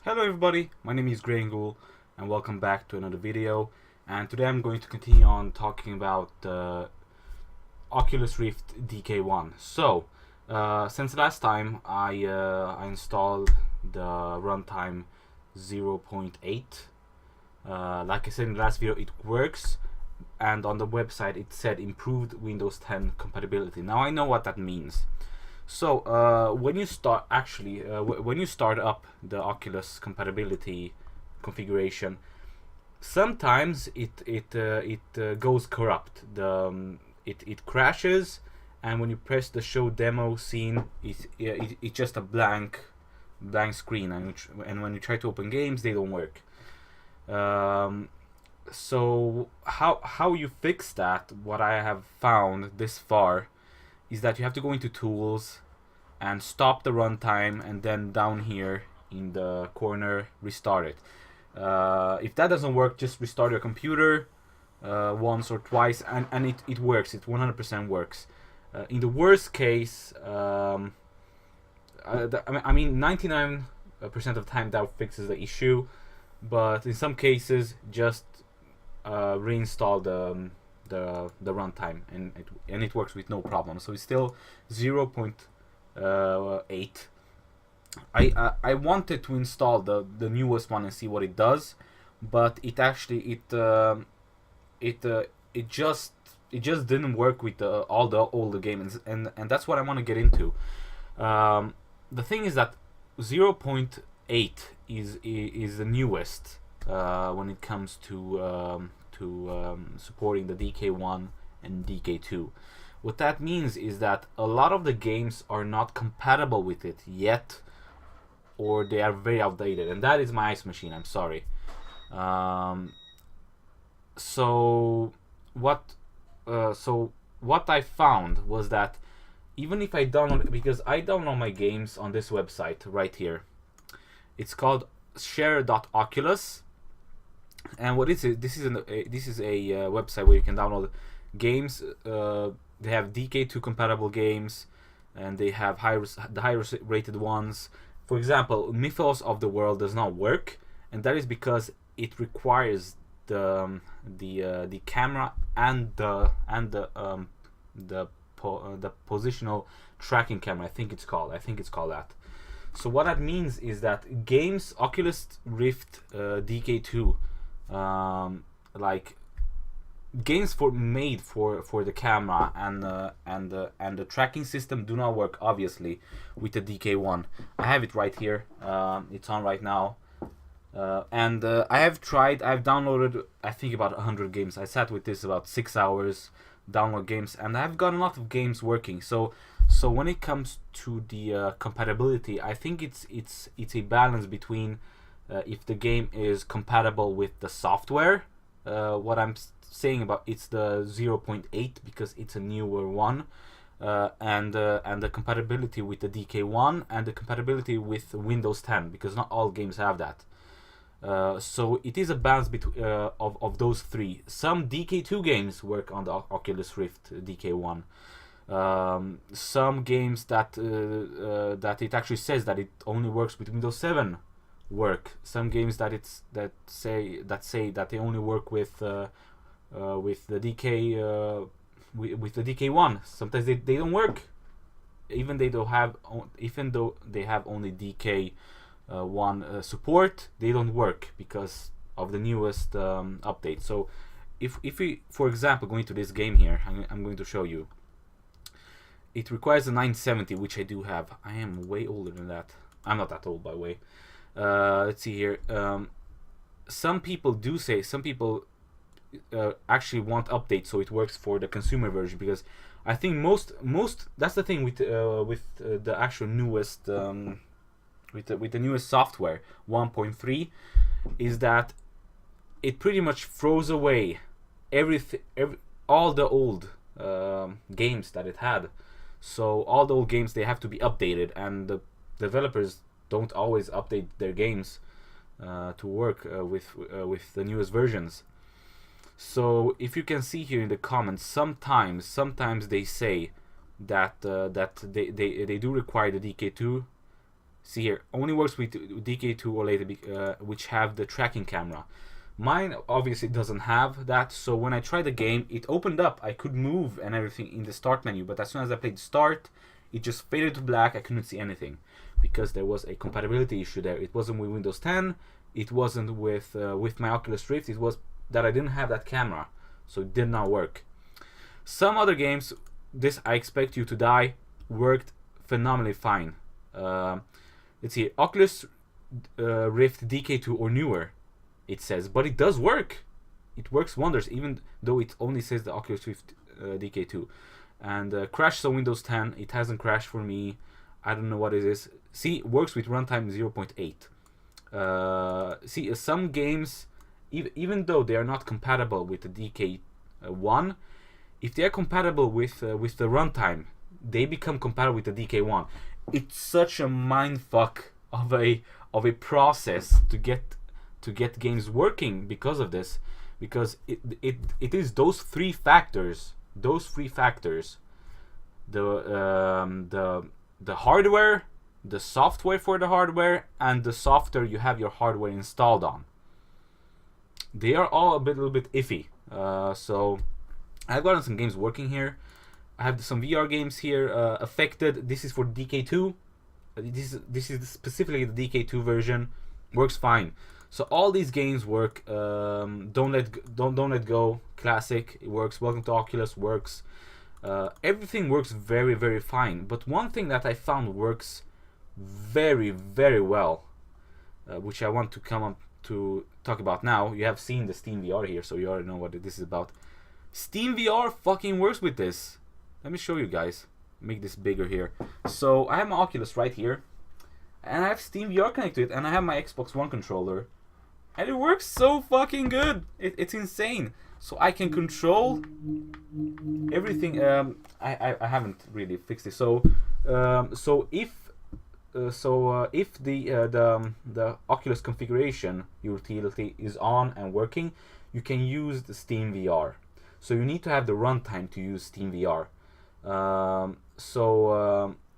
Hello everybody, my name is Ghoul and welcome back to another video, and today I'm going to continue on talking about the Oculus Rift DK1. So, since last time I installed the Runtime 0.8. Like I said in the last video, it works, and on the website it said improved Windows 10 compatibility. Now I know what that means. So when you start when you start up the Oculus compatibility configuration, sometimes it goes corrupt. It crashes, and when you press the show demo scene, it's just a blank screen, and when you try to open games, they don't work. So how you fix that? What I have found this far is that you have to go into tools and stop the runtime, and then down here in the corner restart it. If that doesn't work, just restart your computer once or twice, and it works. It 100% works. In the worst case, I mean 99% of the time that fixes the issue, but in some cases just reinstall the runtime, and it works with no problem. So it's still 0.8. I wanted to install the newest one and see what it does, but it actually it just didn't work with all the older games, and that's what I want to get into. The thing is that 0.8 is the newest when it comes to supporting the DK1 and DK2. What that means is that a lot of the games are not compatible with it yet, or they are very outdated, and that is my ice machine. I'm sorry. So what I found was that even if I download, because I download my games on this website right here, it's called share.oculus. And what is it? This is a website where you can download games. They have DK2 compatible games, and they have the highest rated ones. For example, Mythos of the World does not work, and that is because it requires the camera and the positional tracking camera. I think it's called that. So what that means is that games, Oculus Rift DK2, like games made for the camera and the tracking system do not work, obviously, with the DK1. I have it right here. It's on right now, and I've downloaded, I think, about 100 games. I sat with this about 6 hours, download games, and I've got a lot of games working. So when it comes to the compatibility, I think it's a balance between if the game is compatible with the software. What I'm saying about, it's the 0.8 because it's a newer one, and the compatibility with the DK1 and the compatibility with Windows 10, because not all games have that. So it is a balance between of those three. Some DK2 games work on the Oculus Rift DK1. Some games that it actually says that it only works with Windows 7 work. Some games that say that they only work with the DK with the DK1. Sometimes they don't work, even though they have only DK1 support. They don't work because of the newest update. So if we, for example, go into this game here, I'm going to show you. It requires a 970, which I do have. I am way older than that. I'm not that old, by the way. Let's see here. Some people actually want updates so it works for the consumer version, because I think most that's the thing with the actual newest with the newest software 1.3, is that it pretty much throws away all the old games that it had. So all the old games, they have to be updated, and the developers don't always update their games to work with the newest versions. So if you can see here in the comments, sometimes they say that they do require the DK2 See here, only works with DK2 or later, which have the tracking camera. Mine obviously doesn't have that, so when I tried the game, it opened up. I could move and everything in the start menu, but as soon as I played start, it just faded to black. I couldn't see anything because there was a compatibility issue there. It wasn't with Windows 10. It wasn't with my Oculus Rift. It was that I didn't have that camera, so it did not work. Some other games, this I Expect You to Die, worked phenomenally fine. Let's see, Oculus Rift DK2 or newer, it says, but it does work. It works wonders, even though it only says the Oculus Rift DK2. And crashed on Windows 10. It hasn't crashed for me. I don't know what it is. See, it works with runtime 0.8. See, some games, even though they are not compatible with the DK1, if they are compatible with the runtime, they become compatible with the DK1. It's such a mindfuck of a process to get games working because of this, because it is those three factors, the hardware, the software for the hardware, and the software you have your hardware installed on. They are all a little bit iffy. So I've gotten some games working here. I have some VR games here. Affected. This is for DK2. This is specifically the DK2 version. Works fine. So all these games work. Don't let go. Classic. It works. Welcome to Oculus works. Everything works very, very fine. But one thing that I found works very, very well, which I want to come up to talk about now. You have seen the SteamVR here, so you already know what this is about. SteamVR fucking works with this. Let me show you guys. Make this bigger here. So I have my Oculus right here, and I have SteamVR connected, and I have my Xbox One controller, and it works so fucking good. It's insane. So I can control everything. I haven't really fixed it. So if the Oculus configuration utility is on and working, you can use the SteamVR. So you need to have the runtime to use SteamVR.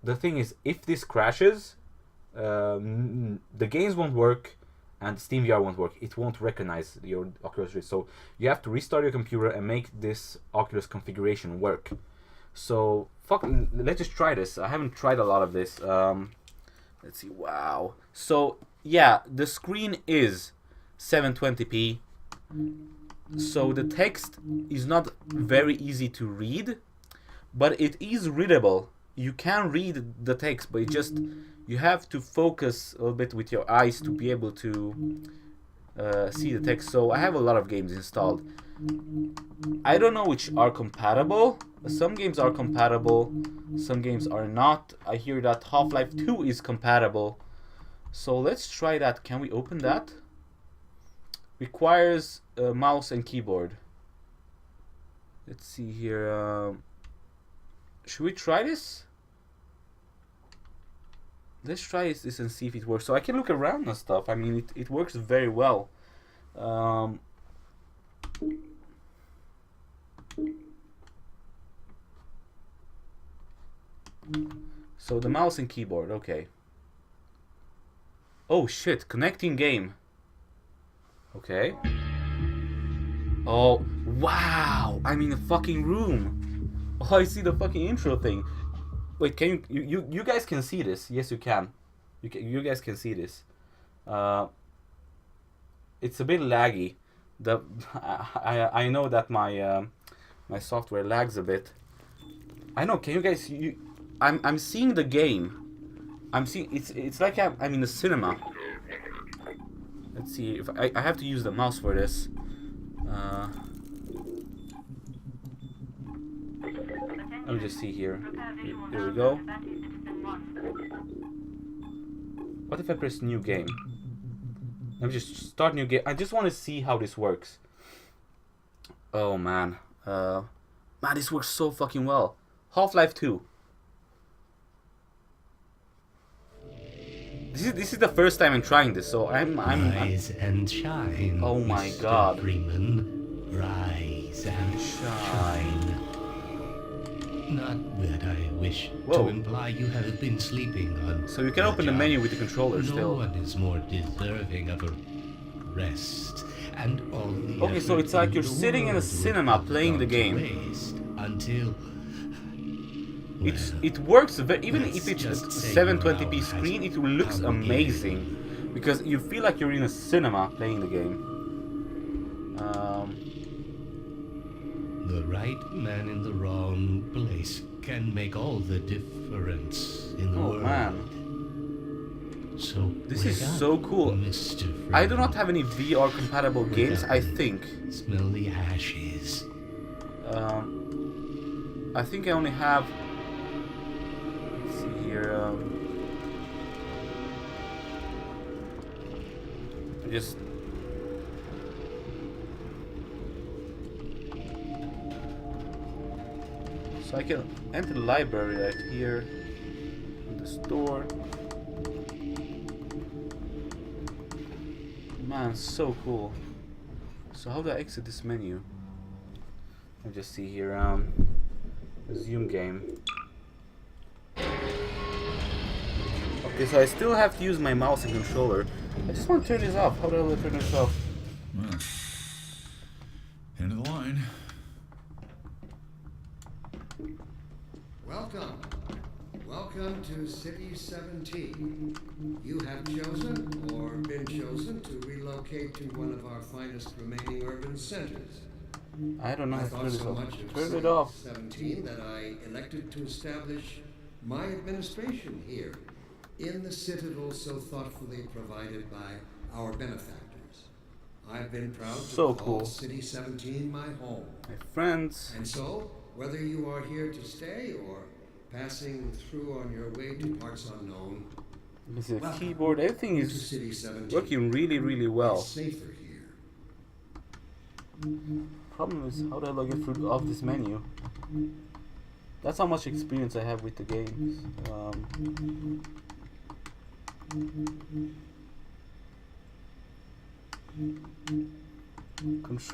The thing is, if this crashes, the games won't work and SteamVR won't work. It won't recognize your Oculus Rift. So you have to restart your computer and make this Oculus configuration work. So let's just try this. I haven't tried a lot of this. Let's see. Wow. So yeah, the screen is 720p. So the text is not very easy to read, but it is readable. You can read the text, but you have to focus a little bit with your eyes to be able to see the text. So I have a lot of games installed. I don't know which are compatible. Some games are compatible, some games are not. I hear that Half-Life 2 is compatible. So let's try that. Can we open that? Requires a mouse and keyboard. Let's see here. Should we try this? Let's try this and see if it works. So I can look around and stuff. I mean, it works very well. So the mouse and keyboard, okay. Oh shit, connecting game. Okay. Oh, wow! I'm in a fucking room. Oh, I see the fucking intro thing. Wait, can you guys can see this? Yes, you can. You guys can see this. It's a bit laggy. I know that my my software lags a bit. I know. Can you guys? I'm seeing the game. I'm seeing it's like I'm in a cinema. Let's see if I have to use the mouse for this. Let me just see here. Here we go. What if I press new game? Let me just start new game. I just want to see how this works. Oh man, man, this works so fucking well. Half-Life 2. This is the first time I'm trying this, so I'm Rise and shine. Oh my Mr. god. Freeman. Rise and shine. Not that I wish Whoa. to imply you have been sleeping on. So you can open the menu with the controller no still. one is more deserving of a rest, and all the Okay, so effort it's like in you're the sitting in a world cinema would have playing the gone to game. waste until. It works even let's if it's a just say 720p your hour screen, has it looks come again. amazing because you feel like you're in a cinema playing the game. The right man in the wrong place can make all the difference in the world. Man, So this wake is up, so cool. Mr. Friend. I do not have any VR compatible Wake games, up I and think. Smell the ashes. I think I only have. Let's see here. Just. So I can enter the library right here in the store. Man, so cool. So how do I exit this menu? I just see here resume game. Okay, so I still have to use my mouse and controller. I just want to turn this off. How the hell do I turn this off? Well, end of the line. Welcome. Welcome to City 17. You have chosen or been chosen to relocate to one of our finest remaining urban centers. I don't know I how to thought turn this so off. much of Turn City it off. 17 that I elected to establish my administration here in the citadel so thoughtfully provided by our benefactors. I've been proud So to call cool. City 17 my home. My friends. And so, whether you are here to stay or passing through on your way to parts unknown, This is a welcome keyboard. Everything to is City 17. working really, really well. It's safer here. Problem is, how do I log in through off this menu? That's how much experience I have with the games.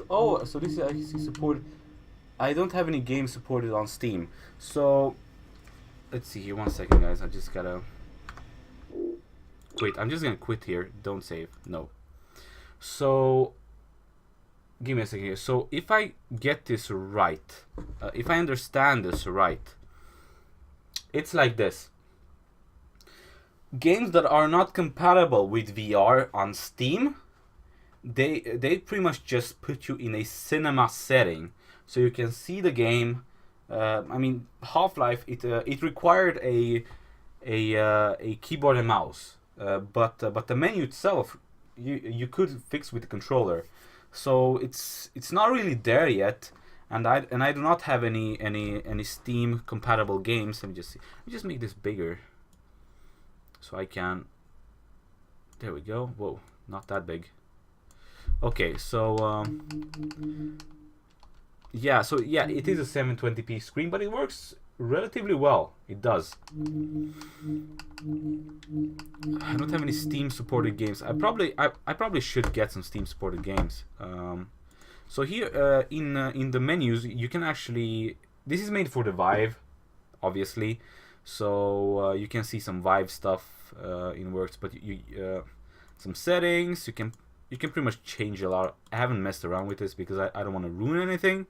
Oh, so this is actually support. I don't have any games supported on Steam. So let's see here. 1 second, guys. I just gotta quit. I'm just gonna quit here. Don't save. No. So give me a second here. So if I get this right, if I understand this right, it's like this. Games that are not compatible with VR on Steam, they pretty much just put you in a cinema setting, so you can see the game. I mean, Half-Life, it required a keyboard and mouse, but the menu itself you could fix with the controller. So it's not really there yet, and I do not have any Steam compatible games. Let me just see. Let me just make this bigger, so I can. There we go. Whoa, not that big. Okay, so yeah, it is a 720p screen, but it works relatively well. It does. I don't have any Steam supported games. I probably should get some Steam supported games. So here in the menus, you can actually. This is made for the Vive, obviously. So you can see some Vive stuff in works, but you some settings. You can pretty much change a lot. I haven't messed around with this because I don't want to ruin anything.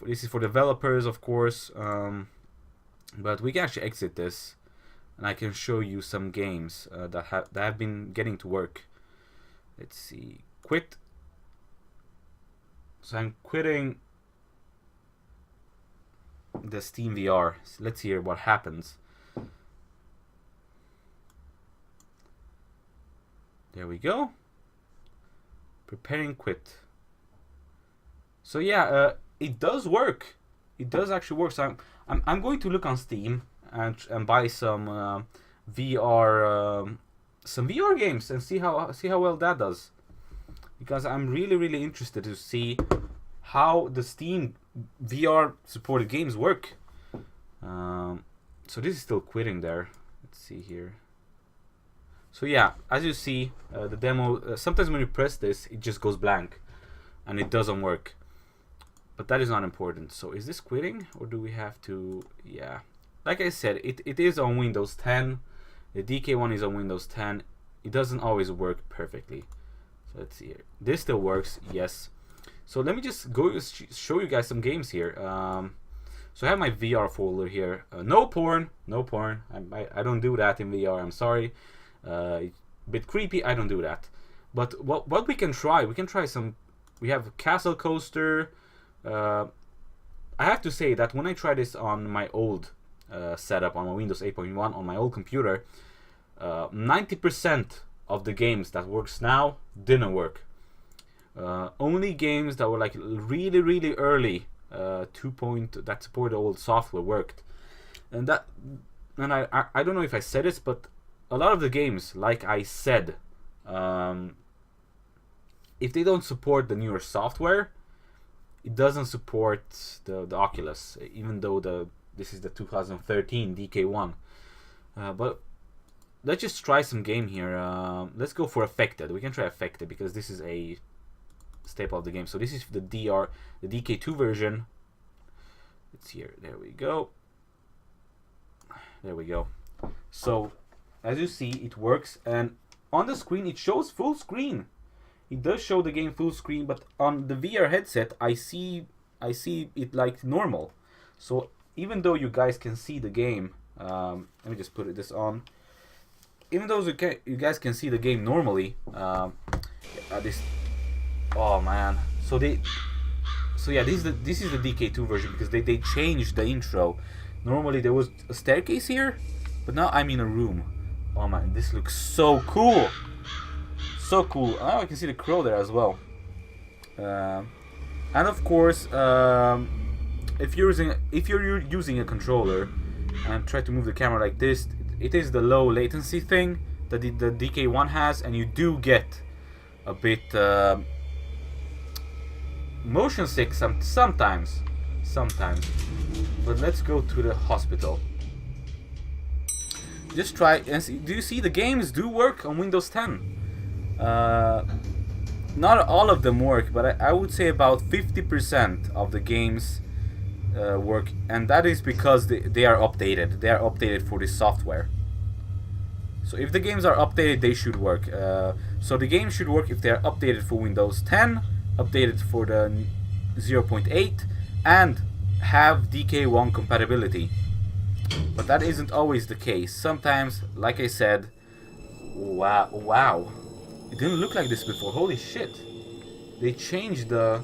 This is for developers, of course, but we can actually exit this, and I can show you some games that have been getting to work. Let's see, quit. So I'm quitting the SteamVR. So let's hear what happens. There we go. Preparing quit. So yeah, it does work. It does actually work. So I'm going to look on Steam and buy some VR games and see how well that does, because I'm really interested to see how the Steam VR supported games work. So this is still quitting there. Let's see here. So yeah, as you see, the demo, sometimes when you press this, it just goes blank and it doesn't work. but that is not important. So is this quitting, or do we have to? Yeah, like I said, it is on Windows 10. The DK1 is on Windows 10. It doesn't always work perfectly. So let's see here. This still works, yes. So let me just go show you guys some games here. So I have my VR folder here. No porn, no porn. I don't do that in VR. I'm sorry. It's a bit creepy. I don't do that. But what we can try some. We have CastleCoaster. I have to say that when I tried this on my old setup, on my Windows 8.1, on my old computer, 90% of the games that works now didn't work. Only games that were like really early 2. That supported old software worked, and I don't know if I said this, but a lot of the games, like I said, if they don't support the newer software, it doesn't support the Oculus, even though this is the 2013 DK1. But let's just try some game here. Let's go for Affected. We can try Affected because this is a staple of the game. So this is the DK2 version. It's here. There we go. There we go. So as you see, it works, and on the screen it shows full screen. It does show the game full screen, but on the VR headset I see it like normal. So even though you guys can see the game, let me just put this on. Even though you guys can see the game normally, this. Oh man! So yeah, this is the DK2 version because they changed the intro. Normally there was a staircase here, but now I'm in a room. Oh man, this looks so cool! So cool. Oh, I can see the crow there as well. And of course, if you're using a controller and try to move the camera like this, it is the low latency thing that the DK1 has, and you do get a bit motion sick sometimes. But let's go to the hospital. Just try and see. Do you see the games do work on Windows 10? Not all of them work, but I would say about 50% of the games work, and that is because they are updated. They are updated for this software. So if the games are updated, they should work. So the game should work if they are updated for Windows 10, updated for the 0.8, and have DK1 compatibility. But that isn't always the case. Sometimes, like I said, wow. It didn't look like this before. Holy shit. They changed the...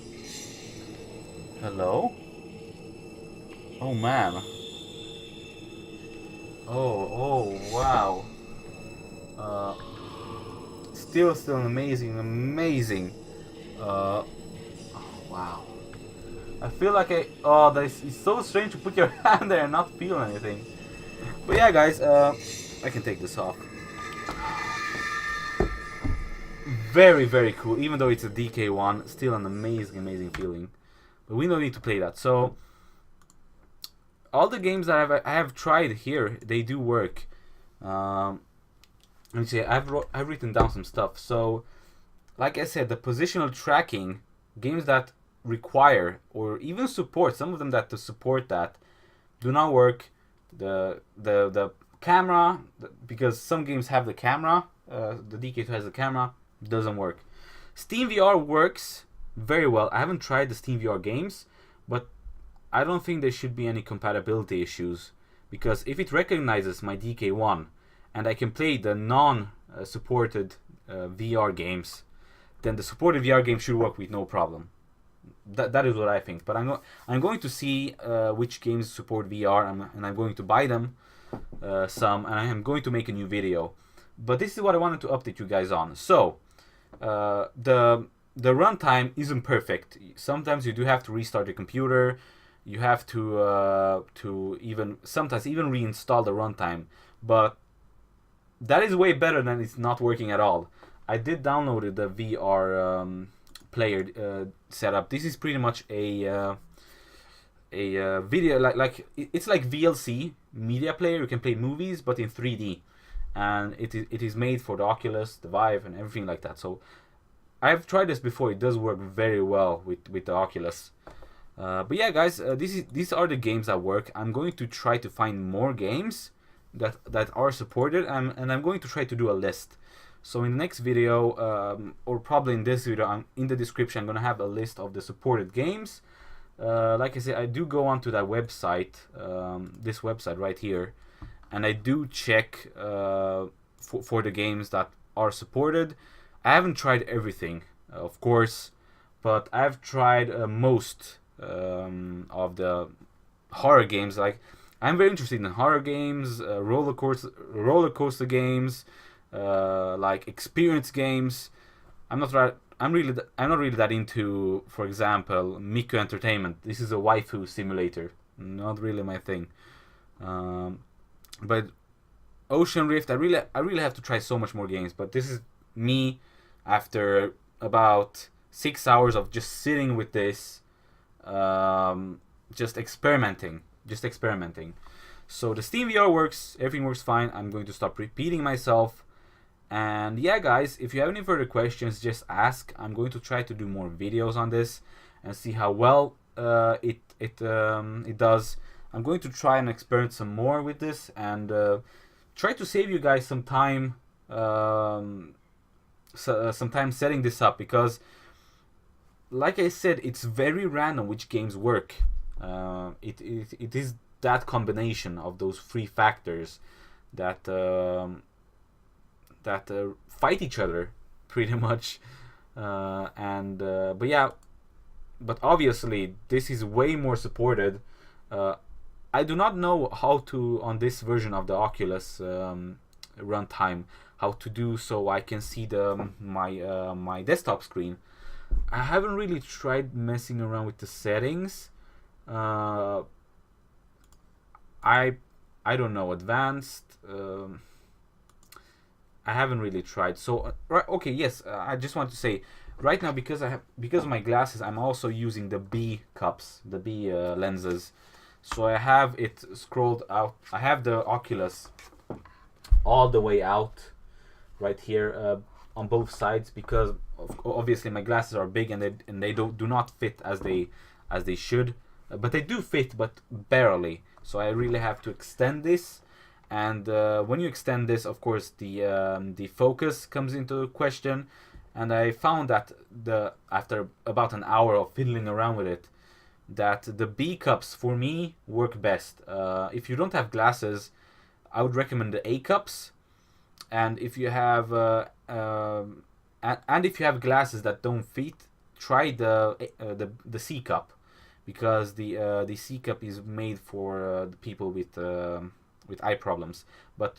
Hello? Oh man. Oh wow. Still amazing. Oh wow. I feel like it's so strange to put your hand there and not feel anything. But yeah guys, I can take this off. Very cool, even though it's a DK1, still an amazing feeling. But we don't need to play that. So all the games that I have tried here, they do work. Let me see, I've written down some stuff. So like I said, the positional tracking, games that require or even support, some of them that support that do not work. The camera, because some games have the camera, the DK2 has the camera, doesn't work. SteamVR works very well. I haven't tried the SteamVR games, but I don't think there should be any compatibility issues, because if it recognizes my DK1 and I can play the non-supported VR games, then the supported VR game should work with no problem. That is what I think. But I'm going to see which games support VR, and I'm going to buy them some, and I am going to make a new video. But this is what I wanted to update you guys on. So the runtime isn't perfect. Sometimes you do have to restart your computer. You have to even sometimes even reinstall the runtime. But that is way better than it's not working at all. I did download the VR player setup. This is pretty much a video like it's like VLC media player. You can play movies but in 3D, and it is made for the Oculus, the Vive, and everything like that. So I've tried this before. It does work very well with the Oculus. But yeah, guys, these are the games that work. I'm going to try to find more games that are supported, and I'm going to try to do a list. So in the next video, or probably in this video, in the description, I'm gonna have a list of the supported games. Like I said, I do go onto that website, this website right here, and I do check for the games that are supported. I haven't tried everything, of course, but I've tried most of the horror games. Like, I'm very interested in horror games, roller coaster games, like experience games. I'm not really that into, for example, Miku Entertainment. This is a waifu simulator. Not really my thing. But Ocean Rift, I really have to try so much more games. But this is me after about 6 hours of just sitting with this, just experimenting. So the SteamVR works, everything works fine. I'm going to stop repeating myself. And yeah, guys, if you have any further questions, just ask. I'm going to try to do more videos on this and see how well it does. I'm going to try and experiment some more with this and try to save you guys some time, some time setting this up, because, like I said, it's very random which games work. It is that combination of those three factors that fight each other pretty much, but yeah, but obviously this is way more supported. I do not know how to, on this version of the Oculus runtime, how to do so I can see my desktop screen. I haven't really tried messing around with the settings. I don't know, advanced. I haven't really tried. So right, okay, yes. I just want to say, right now, because of my glasses, I'm also using the B cups, the B lenses. So I have it scrolled out. I have the Oculus all the way out, right here on both sides, because obviously my glasses are big and they do not fit as they should. But they do fit, but barely. So I really have to extend this. And when you extend this, of course, the focus comes into question. And I found that after about an hour of fiddling around with it, that the B cups for me work best. If you don't have glasses, I would recommend the A cups. And if you have if you have glasses that don't fit, try the C cup, because the C cup is made for the people with eye problems. But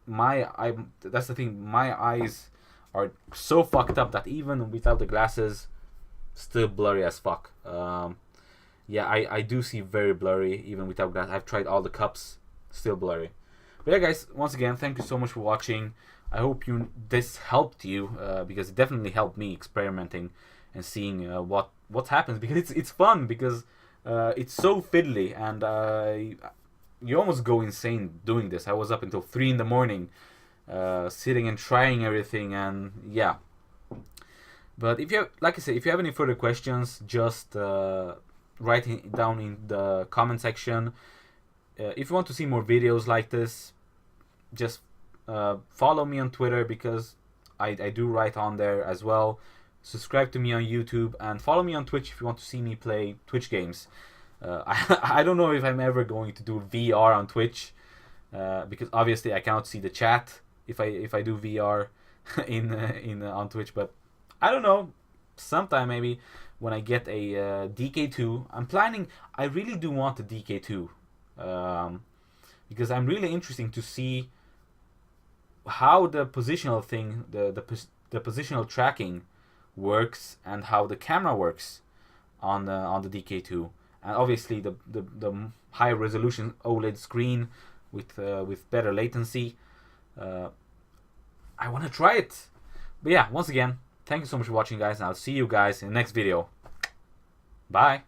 that's the thing, my eyes are so fucked up that even without the glasses, still blurry as fuck. Yeah, I do see very blurry even without glasses. I've tried all the cups, still blurry. But yeah, guys, once again, thank you so much for watching. I hope this helped you, because it definitely helped me experimenting and seeing what happens, because it's fun, because it's so fiddly, and you almost go insane doing this. I was up until 3 in the morning, sitting and trying everything, and yeah. But if you have, like I said, if you have any further questions, just write it down in the comment section. If you want to see more videos like this, just follow me on Twitter, because I do write on there as well. Subscribe to me on YouTube, and follow me on Twitch if you want to see me play Twitch games. I don't know if I'm ever going to do VR on Twitch, because obviously I cannot see the chat if I do VR on Twitch. But I don't know, sometime maybe when I get a DK2. I'm planning. I really do want a DK2, because I'm really interested to see how the positional thing, the positional tracking works, and how the camera works on the DK2. And obviously the high resolution OLED screen with better latency. I want to try it. But yeah, once again, thank you so much for watching, guys, and I'll see you guys in the next video. Bye.